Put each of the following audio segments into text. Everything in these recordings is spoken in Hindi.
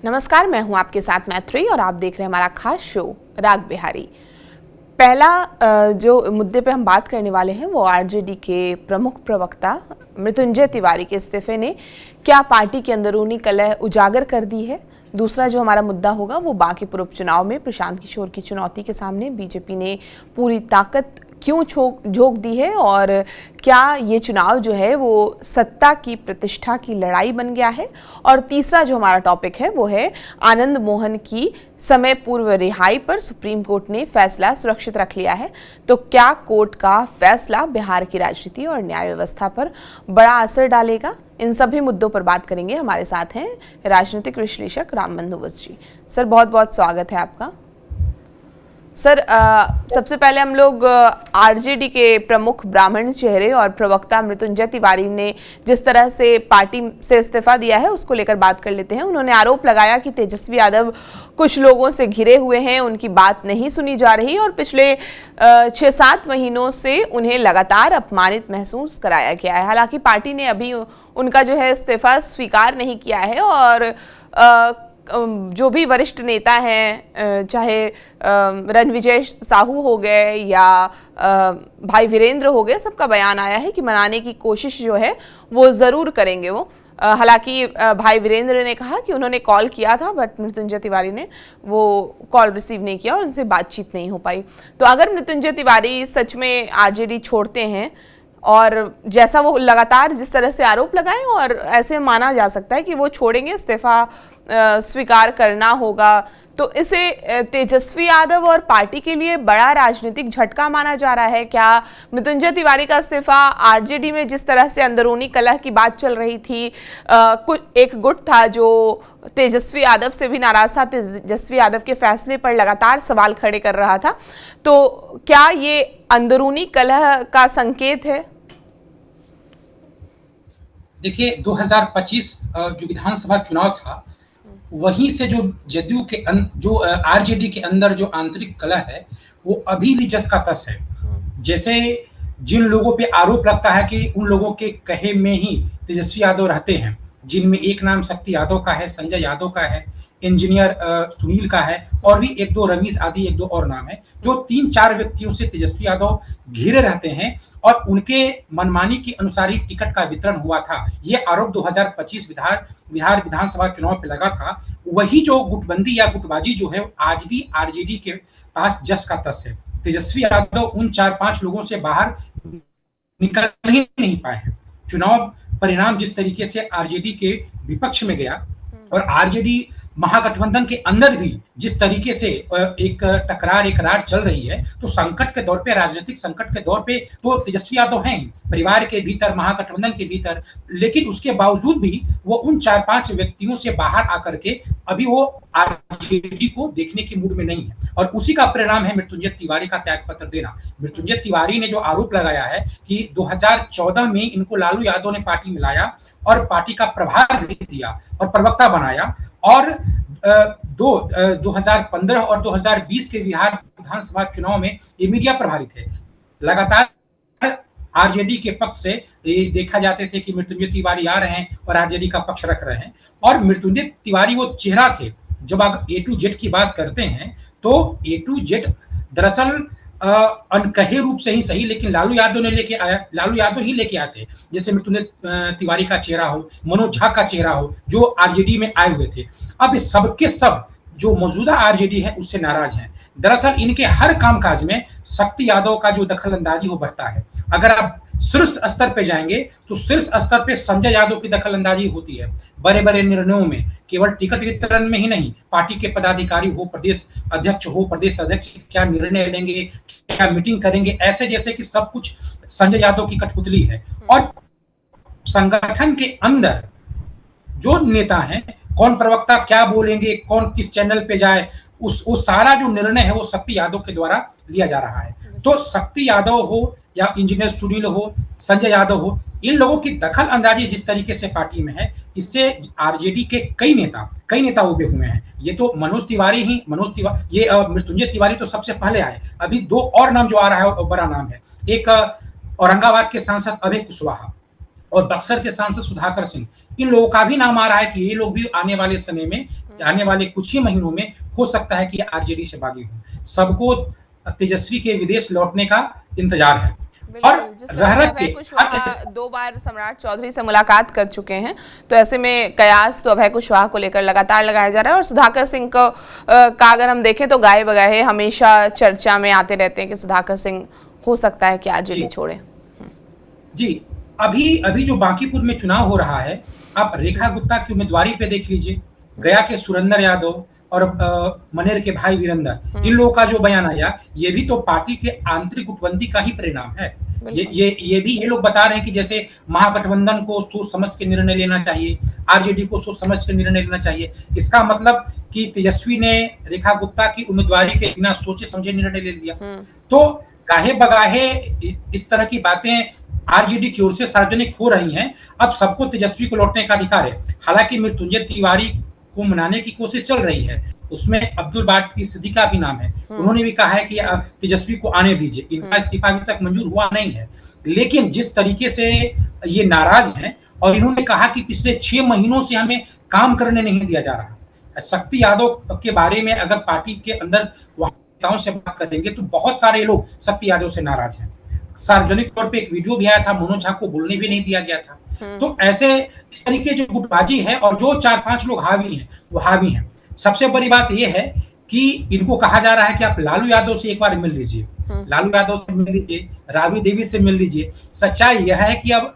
नमस्कार, मैं हूं आपके साथ मैत्री और आप देख रहे हैं हमारा खास शो राग बिहारी। पहला जो मुद्दे पे हम बात करने वाले हैं वो आरजेडी के प्रमुख प्रवक्ता मृत्युंजय तिवारी के इस्तीफे ने क्या पार्टी की अंदरूनी कलह उजागर कर दी है। दूसरा जो हमारा मुद्दा होगा वो बांकीपुर उपचुनाव में प्रशांत किशोर की चुनौती के सामने बीजेपी ने पूरी ताकत क्यों झोंक दी है और क्या ये चुनाव जो है वो सत्ता की प्रतिष्ठा की लड़ाई बन गया है। और तीसरा जो हमारा टॉपिक है वो है आनंद मोहन की समय पूर्व रिहाई पर सुप्रीम कोर्ट ने फैसला सुरक्षित रख लिया है। तो क्या कोर्ट का फैसला बिहार की राजनीति और न्याय व्यवस्था पर बड़ा असर डालेगा। इन सभी मुद्दों पर बात करेंगे। हमारे साथ हैं राजनीतिक विश्लेषक राम बंदोबस्त जी। सर, बहुत बहुत स्वागत है आपका। सर, सबसे पहले हम लोग आरजेडी के प्रमुख ब्राह्मण चेहरे और प्रवक्ता मृत्युंजय तिवारी ने जिस तरह से पार्टी से इस्तीफा दिया है उसको लेकर बात कर लेते हैं। उन्होंने आरोप लगाया कि तेजस्वी यादव कुछ लोगों से घिरे हुए हैं, उनकी बात नहीं सुनी जा रही और पिछले 6-7 महीनों से उन्हें लगातार अपमानित महसूस कराया गया है। हालांकि पार्टी ने अभी उनका जो है इस्तीफा स्वीकार नहीं किया है और जो भी वरिष्ठ नेता हैं, चाहे रणविजय साहू हो गए या भाई वीरेंद्र हो गए, सबका बयान आया है कि मनाने की कोशिश जो है वो ज़रूर करेंगे वो। हालांकि भाई वीरेंद्र ने कहा कि उन्होंने कॉल किया था बट मृत्युंजय तिवारी ने वो कॉल रिसीव नहीं किया और उनसे बातचीत नहीं हो पाई। तो अगर मृत्युंजय तिवारी सच में आरजेडी छोड़ते हैं और जैसा वो लगातार जिस तरह से आरोप लगाए और ऐसे माना जा सकता है कि वो छोड़ेंगे, इस्तीफा स्वीकार करना होगा, तो इसे तेजस्वी यादव और पार्टी के लिए बड़ा राजनीतिक झटका माना जा रहा है। क्या मृत्युंजय तिवारी का इस्तीफा आरजेडी में जिस तरह से अंदरूनी कलह की बात चल रही थी, एक गुट था जो तेजस्वी यादव से भी नाराज था, तेजस्वी यादव के फैसले पर लगातार सवाल खड़े कर रहा था, तो क्या ये अंदरूनी कलह का संकेत है? देखिए, 2025 जो विधानसभा चुनाव था वहीं से जो जदयू के जो आरजेडी के अंदर जो आंतरिक कलह है वो अभी भी जस का तस है। जैसे जिन लोगों पे आरोप लगता है कि उन लोगों के कहे में ही तेजस्वी यादव रहते हैं, जिनमें एक नाम शक्ति यादव का है, संजय यादव का है, इंजीनियर सुनील का है और भी एक दो रमीश आदि एक दो और नाम है, जो 3-4 व्यक्तियों से तेजस्वी यादव घिरे रहते हैं और उनके मनमानी के अनुसार ही टिकट का वितरण हुआ था। ये आरोप 2025 बिहार विधानसभा चुनाव पे लगा था। वही जो गुटबंदी या गुटबाजी जो है आज भी आरजेडी के पास जस का तस है। तेजस्वी यादव उन 4-5 लोगों से बाहर निकल ही नहीं पाए हैं। चुनाव परिणाम जिस तरीके से आरजेडी के विपक्ष में गया और आरजेडी महागठबंधन के अंदर भी जिस तरीके से एक टकरार एक रार चल रही है, तो संकट के दौर पे, राजनीतिक संकट के दौर पे तो तेजस्वी यादव हैं परिवार के भीतर, महागठबंधन के भीतर, लेकिन उसके बावजूद भी वो उन 4-5 व्यक्तियों से बाहर आकर के अभी वो आरजेडी को देखने की मूड में नहीं है और उसी का परिणाम है मृत्युंजय तिवारी का त्यागपत्र देना। मृत्युंजय तिवारी ने जो आरोप लगाया है कि 2014 में इनको लालू यादव ने पार्टी में लाया और पार्टी का प्रभार भी दिया और प्रवक्ता बनाया और 2015 और 2020 के बिहार विधानसभा चुनाव में ये मीडिया प्रभारी थे। लगातार आरजेडी के पक्ष से देखा जाते थे कि मृत्युंजय तिवारी आ रहे हैं और आरजेडी का पक्ष रख रहे हैं और मृत्युंजय तिवारी वो चेहरा थे। जब आप A to Z की बात करते हैं तो A to Z दरअसल अनकहे रूप से ही सही, लेकिन लालू यादव ही लेके आते, जैसे मृत्युंजय तिवारी का चेहरा हो, मनोज झा का चेहरा हो, जो आरजेडी में आए हुए थे। अब इस सबके सब जो मौजूदा आरजेडी है उससे नाराज हैं। दरअसल इनके हर कामकाज में शक्ति यादव का जो दखल अंदाजी हो बढ़ता है। अगर आप शीर्ष स्तर पे जाएंगे तो शीर्ष स्तर पे संजय यादव की दखल अंदाजी होती है बड़े बड़े निर्णयों में, केवल टिकट वितरण में ही नहीं, पार्टी के पदाधिकारी हो, प्रदेश अध्यक्ष क्या निर्णय लेंगे, क्या मीटिंग करेंगे, ऐसे जैसे कि सब कुछ संजय यादव की कठपुतली है। और संगठन के अंदर जो नेता हैं, कौन प्रवक्ता क्या बोलेंगे, कौन किस चैनल पे जाए, वो सारा जो निर्णय है वो शक्ति यादव के द्वारा लिया जा रहा है। तो शक्ति यादव हो या इंजीनियर सुनील हो, संजय यादव हो, इन लोगों की दखल अंदाजी जिस तरीके से पार्टी में है, इससे आरजेडी के कई नेता उभे हुए हैं। ये तो मृत्युंजय तिवारी तो सबसे पहले आए। अभी 2 और नाम जो आ रहा है वो बड़ा नाम है। एक औरंगाबाद के सांसद अभय कुशवाहा और बक्सर के सांसद सुधाकर सिंह, इन लोगों का भी नाम आ रहा है कि ये लोग भी आने वाले समय में आने वाले कुछ ही महीनों में हो सकता है कि आरजेडी से बागी हो। सबको तेजस्वी के विदेश लौटने का इंतजार है। और बिल्कुल, जिस तरह रह से रह अभय के कुशवाहा 2 बार सम्राट चौधरी से मुलाकात कर चुके हैं, तो ऐसे में कयास तो अभय कुशवाहा को लेकर लगातार लगाया जा रहा है। और सुधाकर सिंह का अगर हम देखें तो गाए बगाए हमेशा चर्चा में आते रहते हैं कि सुधाकर सिंह हो सकता है कि आरजेडी छोड़े। जी, अभी अभी जो बांकीपुर में चुनाव हो रहा है, आप रेखा गुप्ता की उम्मीदवारी पे देख लीजिए, गया के सुरेंद्र यादव और मनेर के भाई वीरेंद्र, इन लोगों का जो बयान आया, ये भी तो पार्टी के आंतरिक गुटबंदी का ही परिणाम है। ये लोग बता रहे हैं कि जैसे महागठबंधन को सोच समझ के निर्णय लेना चाहिए, आरजेडी को सोच समझ के निर्णय लेना चाहिए। इसका मतलब कि तेजस्वी ने रेखा गुप्ता की उम्मीदवारी पे बिना सोचे समझे निर्णय ले लिया। तो गाहे बगाहे इस तरह की बातें आरजेडी की ओर से सार्वजनिक हो रही हैं। अब सबको तेजस्वी को लौटने का अधिकार है। हालांकि मृत्युंजय तिवारी को मनाने की कोशिश चल रही है, उसमें अब्दुल बाट की सिद्दीका भी नाम है। उन्होंने भी कहा है कि तेजस्वी को आने दीजिए, इनका इस्तीफा अभी तक मंजूर हुआ नहीं है। लेकिन जिस तरीके से ये नाराज हैं और इन्होंने कहा कि पिछले 6 महीनों से हमें काम करने नहीं दिया जा रहा। शक्ति यादव के बारे में अगर पार्टी के अंदर नेताओं से बात करेंगे तो बहुत सारे लोग शक्ति यादव से नाराज हैं। सार्वजनिक तौर पे एक वीडियो भी आया था, मनोज झा को बोलने भी नहीं दिया गया था। तो ऐसे इस तरीके जो गुटबाजी है और जो 4-5 लोग हावी हैं वो हावी हैं। सबसे बड़ी बात यह है कि इनको कहा जा रहा है कि आप लालू यादव से एक बार मिल लीजिए, लालू यादव से मिल लीजिए, राबड़ी देवी से मिल लीजिए। सच्चाई यह है कि अब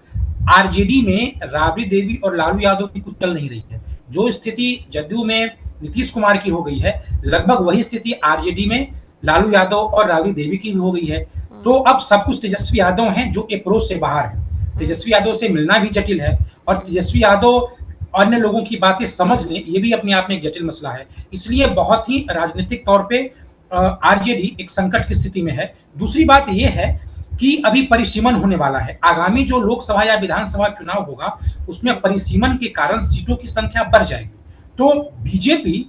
आरजेडी में राबड़ी देवी और लालू यादव की कुछ चल नहीं रही है। जो स्थिति जदयू में नीतीश कुमार की हो गई है, लगभग वही स्थिति आरजेडी में लालू यादव और राबड़ी देवी की भी हो गई है। तो अब सब कुछ तेजस्वी यादव हैं जो अप्रोच से बाहर है। तेजस्वी यादव से मिलना भी जटिल है और तेजस्वी यादव अन्य लोगों की बातें समझ लें, ये भी अपने आप में एक जटिल मसला है। इसलिए बहुत ही राजनीतिक तौर पे आरजेडी एक संकट की स्थिति में है। दूसरी बात यह है कि अभी परिसीमन होने वाला है। आगामी जो लोकसभा या विधानसभा चुनाव होगा उसमें परिसीमन के कारण सीटों की संख्या बढ़ जाएगी। तो बीजेपी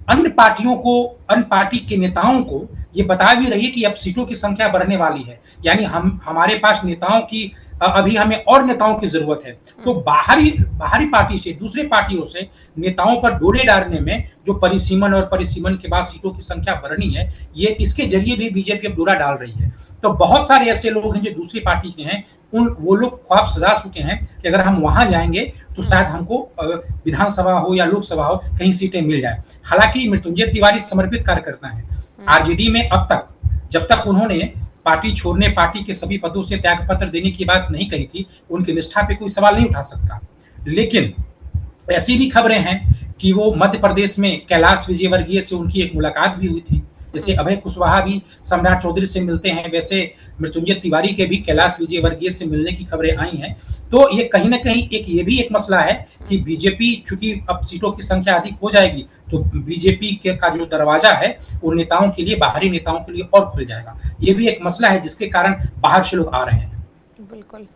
अन्य पार्टियों को, अन्य पार्टी के नेताओं को ये बता भी रही है कि अब सीटों की संख्या बढ़ने वाली है, यानी हमारे पास नेताओं की अभी हमें और नेताओं की जरूरत है। तो बाहरी पार्टी से, दूसरे पार्टियों से नेताओं पर डोरे डालने में जो परिसीमन और परिसीमन के बाद सीटों की संख्या बढ़नी है, ये इसके जरिए भी बीजेपी अब डोरा डाल रही है। तो बहुत सारे ऐसे लोग हैं जो दूसरी पार्टी के हैं, वो लोग ख्वाब सजा चुके हैं कि अगर हम वहां जाएंगे तो शायद हमको विधानसभा हो या लोकसभा हो कहीं सीटें मिल जाए। हालांकि मृत्युंजय तिवारी समर्पित कार्यकर्ता है। आरजेडी में अब तक, जब तक उन्होंने पार्टी छोड़ने, पार्टी के सभी पदों से त्याग पत्र देने की बात नहीं कही थी, उनकी निष्ठा पे कोई सवाल नहीं उठा सकता। लेकिन ऐसी भी खबरें हैं कि वो मध्य प्रदेश में कैलाश विजयवर्गीय से उनकी एक मुलाकात भी हुई थी। जैसे अभय कुशवाहा भी सम्राट चौधरी से मिलते हैं, वैसे मृत्युंजय तिवारी के भी कैलाश विजयवर्गीय से मिलने की खबरें आई हैं। तो ये कहीं ना कहीं ये भी एक मसला है कि बीजेपी, चूंकि अब सीटों की संख्या अधिक हो जाएगी तो बीजेपी का जो दरवाजा है वो नेताओं के लिए, बाहरी नेताओं के लिए और खुल जाएगा। ये भी एक मसला है जिसके कारण बाहर से लोग आ रहे हैं। बिल्कुल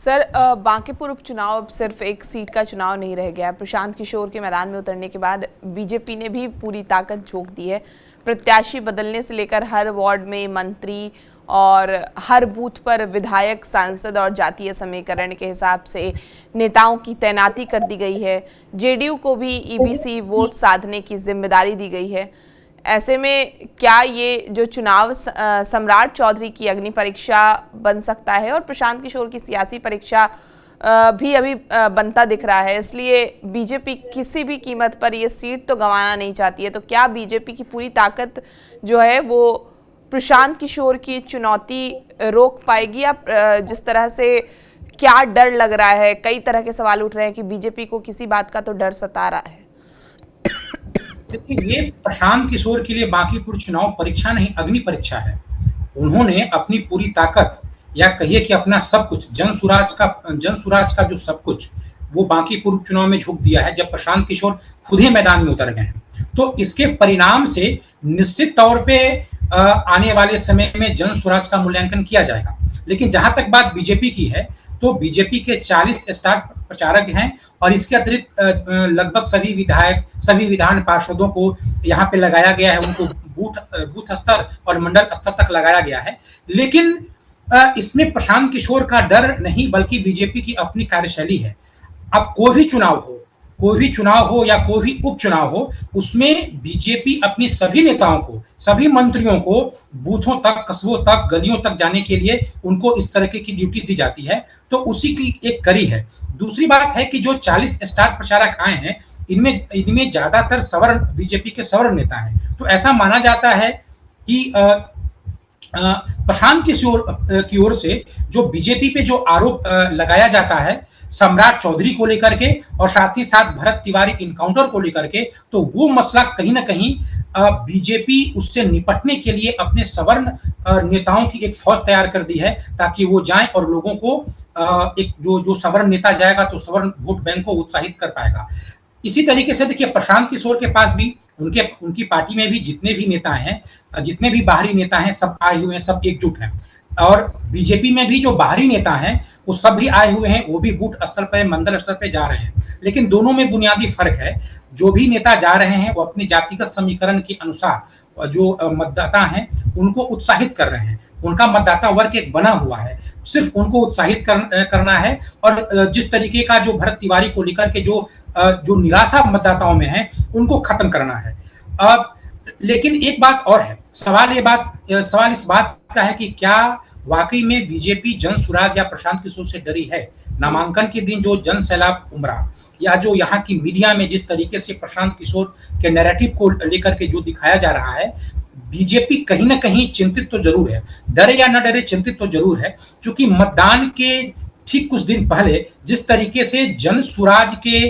सर, बांकीपुर उपचुनाव अब सिर्फ एक सीट का चुनाव नहीं रह गया। प्रशांत किशोर के मैदान में उतरने के बाद बीजेपी ने भी पूरी ताकत झोंक दी है। प्रत्याशी बदलने से लेकर हर वार्ड में मंत्री और हर बूथ पर विधायक, सांसद और जातीय समीकरण के हिसाब से नेताओं की तैनाती कर दी गई है। जेडीयू को भी ईबीसी वोट साधने की जिम्मेदारी दी गई है। ऐसे में क्या ये जो चुनाव सम्राट चौधरी की अग्नि परीक्षा बन सकता है और प्रशांत किशोर की सियासी परीक्षा भी अभी बनता दिख रहा है। इसलिए बीजेपी किसी भी कीमत पर ये सीट तो गंवाना नहीं चाहती है। तो क्या बीजेपी की पूरी ताकत जो है वो प्रशांत किशोर की चुनौती रोक पाएगी, या जिस तरह से क्या डर लग रहा है, कई तरह के सवाल उठ रहे हैं कि बीजेपी को किसी बात का तो डर सता रहा है। देखिए, ये प्रशांत किशोर के लिए बांकीपुर चुनाव परीक्षा नहीं, अग्नि परीक्षा है। उन्होंने अपनी पूरी ताकत, या कहिए कि अपना सब कुछ, जन सुराज का जो सब कुछ, वो बांकीपुर चुनाव में झोंक दिया है जब प्रशांत किशोर खुद ही मैदान में उतर गए हैं। तो इसके परिणाम से निश्चित तौर पे आने वाले समय में जन स्वराज का मूल्यांकन किया जाएगा। लेकिन जहां तक बात बीजेपी की है, तो बीजेपी के 40 स्टार प्रचारक हैं और इसके अतिरिक्त लगभग सभी विधायक, सभी विधान पार्षदों को यहाँ पे लगाया गया है। उनको बूथ स्तर और मंडल स्तर तक लगाया गया है। लेकिन इसमें प्रशांत किशोर का डर नहीं, बल्कि बीजेपी की अपनी कार्यशैली है। अब कोई भी चुनाव हो, कोई भी चुनाव हो या कोई भी उपचुनाव हो, उसमें बीजेपी अपनी सभी नेताओं को, सभी मंत्रियों को बूथों तक, कस्बों तक, गलियों तक जाने के लिए उनको इस तरह की ड्यूटी दी जाती है। तो उसी की एक कड़ी है। दूसरी बात है कि जो 40 स्टार प्रचारक आए हैं, इनमें इनमें ज्यादातर सवर्ण, बीजेपी के सवर्ण नेता हैं। तो ऐसा माना जाता है कि प्रशांत की ओर से जो बीजेपी पे जो आरोप लगाया जाता है सम्राट चौधरी को लेकर के, और साथ ही साथ भरत तिवारी इनकाउंटर को लेकर के, तो वो मसला कहीं ना कहीं बीजेपी उससे निपटने के लिए अपने सवर्ण नेताओं की एक फौज तैयार कर दी है, ताकि वो जाएं और लोगों को एक जो सवर्ण नेता जाएगा तो सवर्ण वोट बैंक को उत्साहित कर पाएगा। इसी तरीके से देखिए, प्रशांत किशोर के पास भी, उनकी पार्टी में भी जितने भी नेता हैं, जितने भी बाहरी नेता हैं, सब आए हुए हैं, सब एकजुट हैं। और बीजेपी में भी जो बाहरी नेता हैं वो सब भी आए हुए हैं, वो भी बूथ स्तर पर, मंडल स्तर पर जा रहे हैं। लेकिन दोनों में बुनियादी फर्क है। जो भी नेता जा रहे हैं वो अपने जातिगत समीकरण के अनुसार जो मतदाता हैं उनको उत्साहित कर रहे हैं। उनका मतदाता वर्ग एक बना हुआ है, सिर्फ उनको उत्साहित करना है। और जिस तरीके का जो भरत तिवारी को लेकर के जो निराशा मतदाताओं में है, उनको खत्म करना है। लेकिन एक बात और है, सवाल इस बात का है कि क्या वाकई में बीजेपी जन सुराज या प्रशांत किशोर से डरी है? नामांकन के दिन जो जन सैलाब उमड़ा, या जो यहाँ की मीडिया में जिस तरीके से प्रशांत किशोर के नैरेटिव को लेकर के जो दिखाया जा रहा है, बीजेपी कहीं ना कहीं चिंतित तो जरूर है। डरे या न डरे, चिंतित तो जरूर है। क्योंकि मतदान के ठीक कुछ दिन पहले जिस तरीके से जन सुराज के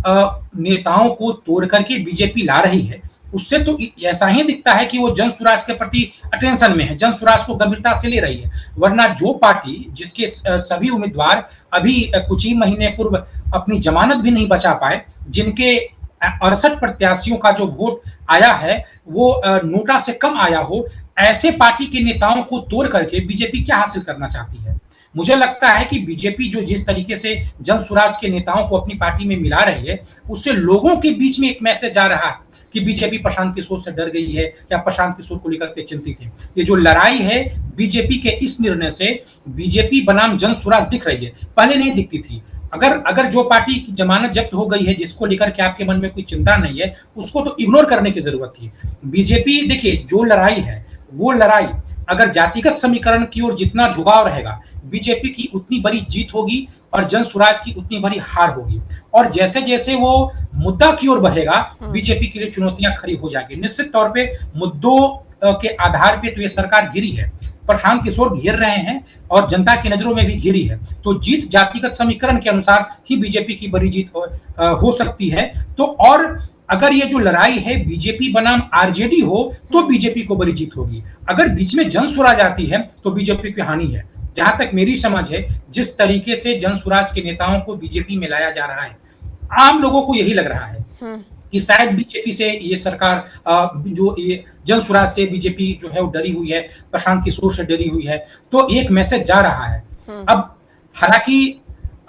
नेताओं को तोड़ करके बीजेपी ला रही है, उससे तो ऐसा ही दिखता है कि वो जन सुराज के प्रति अटेंशन में है, जन सुराज को गंभीरता से ले रही है। वरना जो पार्टी जिसके सभी उम्मीदवार अभी कुछ ही महीने पूर्व अपनी जमानत भी नहीं बचा पाए, जिनके 68 प्रत्याशियों का जो वोट आया है वो नोटा से कम आया हो, ऐसे पार्टी के नेताओं को तोड़ करके बीजेपी क्या हासिल करना चाहती है? मुझे लगता है कि बीजेपी जो जिस तरीके से जन सुराज के नेताओं को अपनी पार्टी में मिला रही है, उससे लोगों के बीच में एक मैसेज जा रहा है कि बीजेपी प्रशांत किशोर से डर गई है या प्रशांत किशोर को लेकर के चिंतित है। ये जो लड़ाई है बीजेपी के इस निर्णय से, बीजेपी बनाम जन सुराज दिख रही है, पहले नहीं दिखती थी। अगर जो पार्टी की जमानत जब्त हो गई है, जिसको लेकर के आपके मन में कोई चिंता नहीं है, उसको तो इग्नोर करने की जरूरत थी। बीजेपी, देखिए, जो लड़ाई है वो लड़ाई अगर जातिगत समीकरण की ओर जितना झुकाव रहेगा, बीजेपी की उतनी बड़ी जीत होगी और जन सुराज की उतनी बड़ी हार होगी। और जैसे जैसे वो मुद्दा की ओर बढ़ेगा, बीजेपी के लिए चुनौतियां खड़ी हो जाएगी। निश्चित तौर पे मुद्दों के आधार पे तो ये सरकार गिरी है, प्रशांत किशोर घेर रहे हैं और जनता की नजरों में भी गिरी है। तो जीत जातिगत समीकरण के अनुसार ही बीजेपी की बड़ी जीत हो सकती है। तो और अगर ये जो लड़ाई है बीजेपी बनाम आरजेडी हो, तो बीजेपी को बड़ी जीत होगी। अगर बीच में जन सुराज आती है तो बीजेपी की हानि है। जहां तक मेरी समझ है, जिस तरीके से जन सुराज के नेताओं को बीजेपी में लाया जा रहा है, आम लोगों को यही लग रहा है कि शायद बीजेपी से ये सरकार, जो ये जन सुराज से बीजेपी जो है वो डरी हुई है, प्रशांत किशोर से डरी हुई है। तो एक मैसेज जा रहा है। अब हालांकि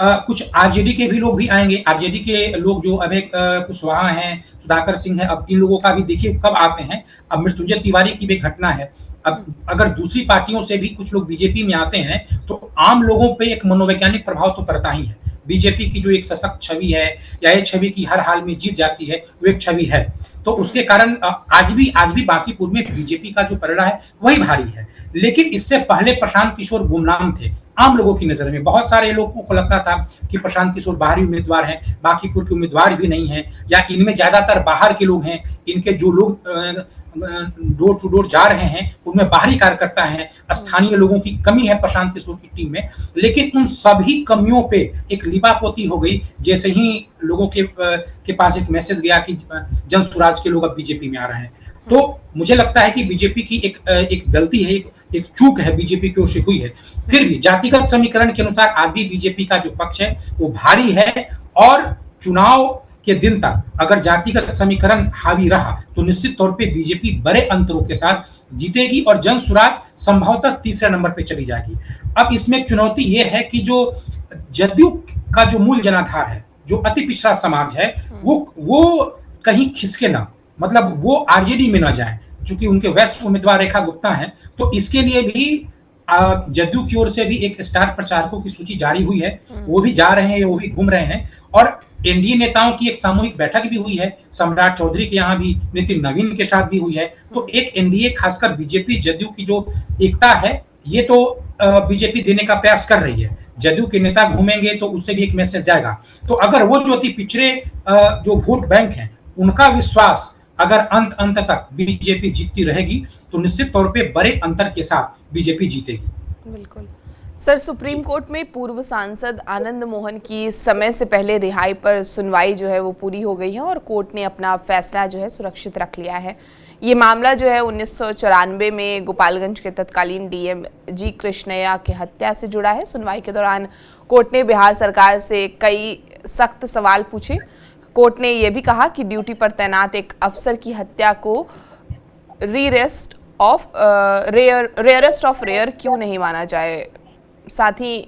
कुछ आरजेडी के भी लोग भी आएंगे। आरजेडी के लोग जो अभय कुशवाहा हैं, सुधाकर सिंह है, अब इन लोगों का भी देखिए कब आते हैं। अब मृत्युंजय तिवारी की भी घटना है। अब अगर दूसरी पार्टियों से भी कुछ लोग बीजेपी में आते हैं तो आम लोगों पे एक मनोवैज्ञानिक प्रभाव तो पड़ता ही है। बीजेपी की जो एक सशक्त छवि है, या ये छवि की हर हाल में जीत जाती है, वो एक छवि है। तो उसके कारण आज भी बांकीपुर में बीजेपी का जो पलड़ा है वही भारी है। लेकिन इससे पहले प्रशांत किशोर गुमनाम थे आम लोगों की नजर में। बहुत सारे लोगों को लगता था कि प्रशांत किशोर बाहरी उम्मीदवार हैं, बांकीपुर के उम्मीदवार भी नहीं है, या इनमें ज्यादातर बाहर के लोग हैं। इनके जो लोग डोर टू डोर जा रहे हैं उनमें बाहरी कार्यकर्ता हैं, स्थानीय लोगों की कमी है प्रशांत किशोर की टीम में। लेकिन उन सभी कमियों पे एक लिपापोती हो गई जैसे ही लोगों के पास एक मैसेज गया कि जन सुराज के लोग अब बीजेपी में आ रहे हैं। तो मुझे लगता है कि बीजेपी की एक गलती है, एक चूक है बीजेपी की ओर से हुई है। फिर भी जातिगत समीकरण के अनुसार आज भी बीजेपी का जो पक्ष है वो भारी है। और चुनाव के दिन तक अगर जातिगत समीकरण हावी रहा तो निश्चित तौर पे बीजेपी बड़े अंतरों के साथ जीतेगी और जन सुराज संभवतः तीसरे नंबर पे चली जाएगी। अब इसमें एक चुनौती ये है कि जो जदयू का जो मूल जनाधार है, जो अति पिछड़ा समाज है, वो कहीं खिसके ना, मतलब वो आरजेडी में ना जाए। चूंकि उनके वेस्ट उम्मीदवार रेखा गुप्ता हैं, तो इसके लिए भी जदयू की ओर से भी एक स्टार प्रचारकों की सूची जारी हुई है। वो भी जा रहे हैं, वो भी घूम रहे हैं। और एनडीए नेताओं की एक सामूहिक बैठक भी हुई है, सम्राट चौधरी के यहाँ भी, नितिन नवीन के साथ भी हुई है। तो एक एनडीए खासकर बीजेपी जदयू की जो एकता है, ये तो बीजेपी देने का प्रयास कर रही है। जदयू के नेता घूमेंगे तो उससे भी एक मैसेज जाएगा। तो अगर वो जो अति पिछड़े जो वोट बैंक हैं, उनका विश्वास अगर अंत अंत तक बीजेपी जीतती रहेगी तो निश्चित तौर पे बड़े अंतर के साथ बीजेपी जीतेगी। बिल्कुल सर, सुप्रीम कोर्ट में पूर्व सांसद आनंद मोहन की समय से पहले रिहाई पर सुनवाई जो है वो पूरी हो गई है और कोर्ट ने अपना फैसला जो है सुरक्षित रख लिया है। ये मामला जो है 1994 में गोपालगंज के तत्कालीन डीएम जी कृष्णैया की हत्या से जुड़ा है। सुनवाई के दौरान कोर्ट ने बिहार सरकार से कई सख्त सवाल पूछे। कोर्ट ने यह भी कहा कि ड्यूटी पर तैनात एक अफसर की हत्या को रेयरेस्ट ऑफ रेयर क्यों नहीं माना जाए। साथ ही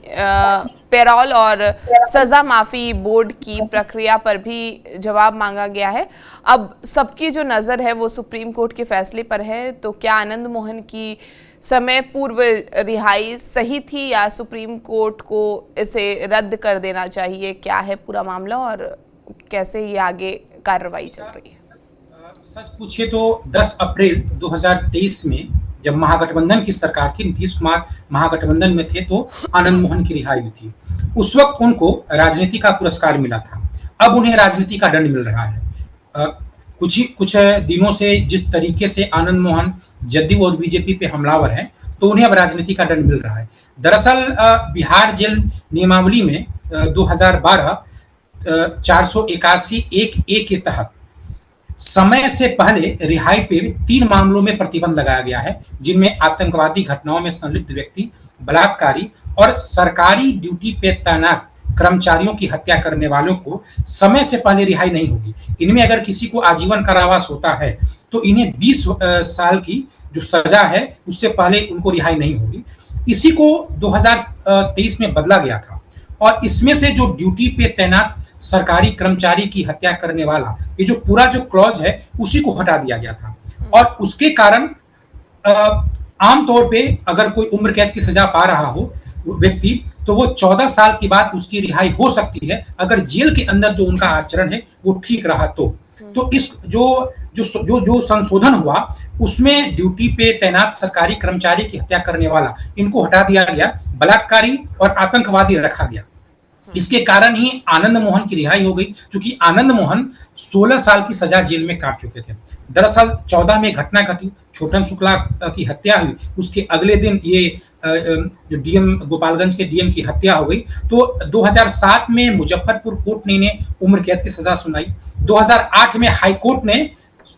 पेरोल और सजा माफी बोर्ड की प्रक्रिया पर भी जवाब मांगा गया है। अब सबकी जो नज़र है वो सुप्रीम कोर्ट के फैसले पर है। तो क्या आनंद मोहन की समय पूर्व रिहाई सही थी या सुप्रीम कोर्ट को इसे रद्द कर देना चाहिए? क्या है पूरा मामला और कैसे ये आगे कार्रवाई चल रही है? सच पूछिए तो 10 अप्रैल 2023 में जब महागठबंधन की सरकार थी, नीतीश कुमार महागठबंधन में थे, तो आनंद मोहन की रिहाई हुई थी। उस वक्त उनको राजनीति का पुरस्कार मिला था। अब उन्हें राजनीति का दंड मिल रहा है। कुछ दिनों से जिस तरीके से आनंद मोहन जदयू और बीजेपी पे हमलावर है, तो उन्हें अब राजनीति का दंड मिल रहा है। दरअसल बिहार जेल नियमावली में 2012 481(1)(a) के तहत समय से पहले रिहाई पे 3 मामलों में प्रतिबंध लगाया गया है, जिनमें आतंकवादी घटनाओं में संलिप्त व्यक्ति, बलात्कारी और सरकारी ड्यूटी पे तैनात कर्मचारियों की हत्या करने वालों को समय से पहले रिहाई नहीं होगी। इनमें अगर किसी को आजीवन कारावास होता है तो इन्हें 20 साल की जो सजा है उससे पहले उनको रिहाई नहीं होगी। इसी को 2023 में बदला गया था और इसमें से जो ड्यूटी पे तैनात सरकारी कर्मचारी की हत्या करने वाला, ये जो पूरा जो क्लॉज है उसी को हटा दिया गया था। और उसके कारण आमतौर पे अगर कोई उम्र कैद की सजा पा रहा हो व्यक्ति, तो वो 14 साल के बाद उसकी रिहाई हो सकती है, अगर जेल के अंदर जो उनका आचरण है वो ठीक रहा तो इस जो संशोधन हुआ उसमें ड्यूटी पे तैनात सरकारी कर्मचारी की हत्या करने वाला, इनको हटा दिया गया, बलात्कारी और आतंकवादी रखा गया। इसके कारण ही आनंद मोहन की रिहाई हो गई, क्योंकि आनंद मोहन 16 साल की सजा जेल में काट चुके थे। दरअसल 14 में घटना घटी, छोटन शुक्ला की हत्या हुई, उसके अगले दिन ये जो डीएम गोपालगंज के डीएम की हत्या हो गई। तो 2007 में मुजफ्फरपुर कोर्ट ने इन्हें उम्र कैद की सजा सुनाई। 2008 में हाई कोर्ट ने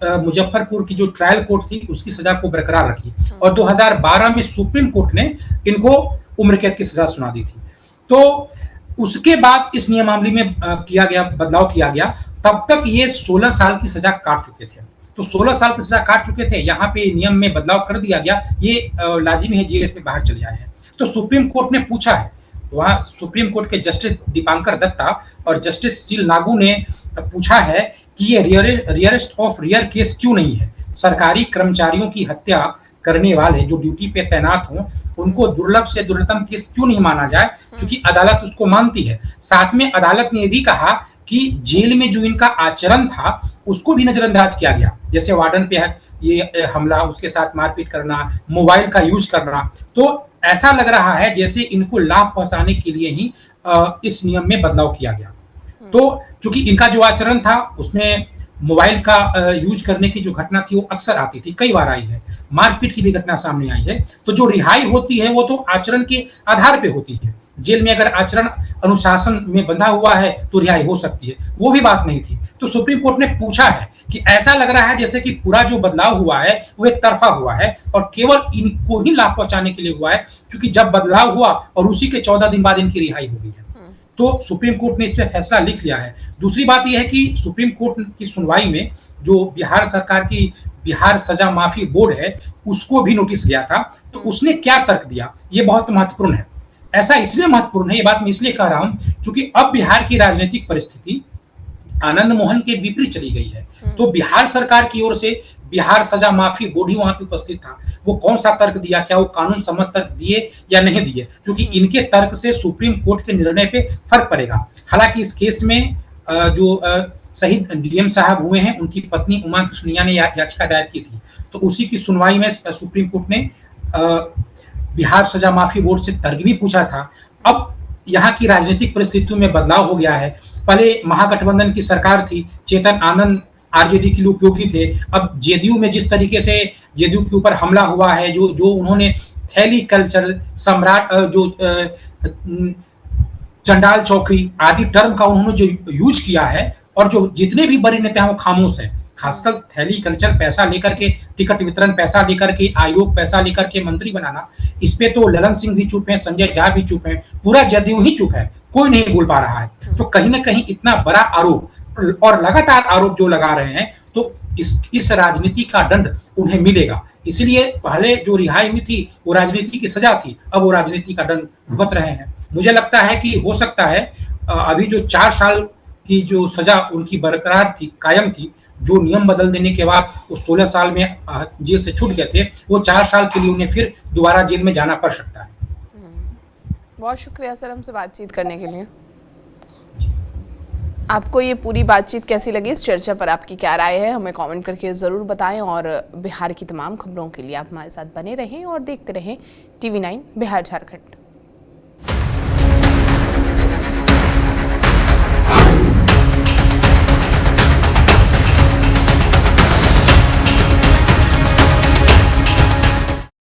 मुजफ्फरपुर की जो ट्रायल कोर्ट थी उसकी सजा को बरकरार रखी और 2012 में सुप्रीम कोर्ट ने इनको उम्र कैद की सजा सुना दी थी। तो उसके बाद इस नियमावली में बदलाव किया गया। तब तक ये 16 साल की सजा काट चुके थे। तो 16 साल की सजा काट चुके थे, यहाँ पे नियम में बदलाव कर दिया गया, ये लाजिमी है जेल से बाहर चले आए हैं। तो सुप्रीम कोर्ट ने पूछा है, वहाँ सुप्रीम कोर्ट के जस्टिस दीपांकर दत्ता और जस्टिस सील नागू ने पूछा है कि ये रियरेस्ट ऑफ रियर केस क्यों नहीं है। सरकारी कर्मचारियों की हत्या करने वाले जो ड्यूटी पे तैनात हों, उनको दुर्लभ से दुर्लभतम केस क्यों नहीं माना जाए, क्योंकि अदालत उसको मानती है। साथ में अदालत ने भी कहा कि जेल में जो इनका आचरण था उसको भी नजरअंदाज किया गया, जैसे वार्डन पे है ये हमला, उसके साथ मारपीट करना, मोबाइल का यूज करना। तो ऐसा लग रहा है जैसे इनको लाभ पहुंचाने के लिए ही इस नियम में बदलाव किया गया। तो क्योंकि इनका जो आचरण था उसमें मोबाइल का यूज करने की जो घटना थी वो अक्सर आती थी, कई बार आई है, मारपीट की भी घटना सामने आई है। तो जो रिहाई होती है वो तो आचरण के आधार पे होती है। जेल में अगर आचरण अनुशासन में बंधा हुआ है तो रिहाई हो सकती है, वो भी बात नहीं थी। तो सुप्रीम कोर्ट ने पूछा है कि ऐसा लग रहा है जैसे कि पूरा जो बदलाव हुआ है वो एक तरफा हुआ है और केवल इनको ही लाभ पहुंचाने के लिए हुआ है, क्योंकि जब बदलाव हुआ और उसी के 14 दिन बाद इनकी रिहाई हो गई है। तो सुप्रीम कोर्ट ने इस पर फैसला लिख लिया है। दूसरी बात यह है कि सुप्रीम कोर्ट की सुनवाई में जो बिहार सरकार की बिहार सजा माफी बोर्ड है उसको भी नोटिस गया था। तो उसने क्या तर्क दिया, ये बहुत महत्वपूर्ण है। ऐसा इसलिए महत्वपूर्ण है, ये बात मैं इसलिए कह रहा हूं क्योंकि अब बिहार की राजनीतिक परिस्थिति आनंद मोहन के विपरीत चली गई है। तो बिहार सरकार की ओर से बिहार सजा माफी बोर्ड ही वहां पे उपस्थित था। वो कौन सा तर्क दिया, क्या वो कानून सम्मत तर्क दिए या नहीं दिए, क्योंकि इनके तर्क से सुप्रीम कोर्ट के निर्णय पे फर्क पड़ेगा। हालांकि इस केस में जो शहीद डीएम साहब हुए हैं, उनकी पत्नी उमा कृष्णैया ने याचिका दायर की थी। तो उसी की सुनवाई में सुप्रीम कोर्ट ने बिहार सजा माफी बोर्ड से तरकीबी पूछा था। अब यहाँ की राजनीतिक परिस्थितियों में बदलाव हो गया है। पहले महागठबंधन की सरकार थी, चेतन आनंद आरजेडी के लिए उपयोगी थे। अब जेडीयू में जिस तरीके से जेडीयू के ऊपर हमला हुआ है, जो उन्होंने थैली कल्चर, सम्राट, जो चंडाल चौकड़ी आदि टर्म का उन्होंने जो यूज किया है, और जो जितने भी बड़े नेता हैं वो खामोश हैं। खासकर थैली कल्चर, पैसा लेकर के टिकट वितरण, पैसा लेकर के आयोग, पैसा लेकर के मंत्री बनाना, इस पे तो ललन सिंह भी चुप है, संजय झा भी चुप है, पूरा जदयू ही चुप है, कोई नहीं बोल पा रहा है। तो कहीं ना कहीं इतना बड़ा आरोप और लगातार आरोप जो लगा रहे हैं, तो इस राजनीति का दंड उन्हें मिलेगा। इसलिए पहले जो रिहाई हुई थी वो राजनीति की सजा थी, अब वो राजनीति का दंड भुगत रहे हैं। मुझे लगता है कि हो सकता है अभी जो 4 साल की जो सजा उनकी बरकरार थी, कायम थी, जो नियम बदल देने के बाद वो 16 साल में जेल से छूट गए थे, वो 4 साल के लिए उन्हें फिर दोबारा जेल में जाना पड़ सकता है। बहुत शुक्रिया सर हमसे बातचीत करने के लिए। आपको ये पूरी बातचीत कैसी लगी? इस चर्चा पर आपकी क्या राय है, हमें कमेंट करके ज़रूर बताएं। और बिहार की तमाम खबरों के लिए आप हमारे साथ बने रहें और देखते रहें TV9 बिहार झारखंड।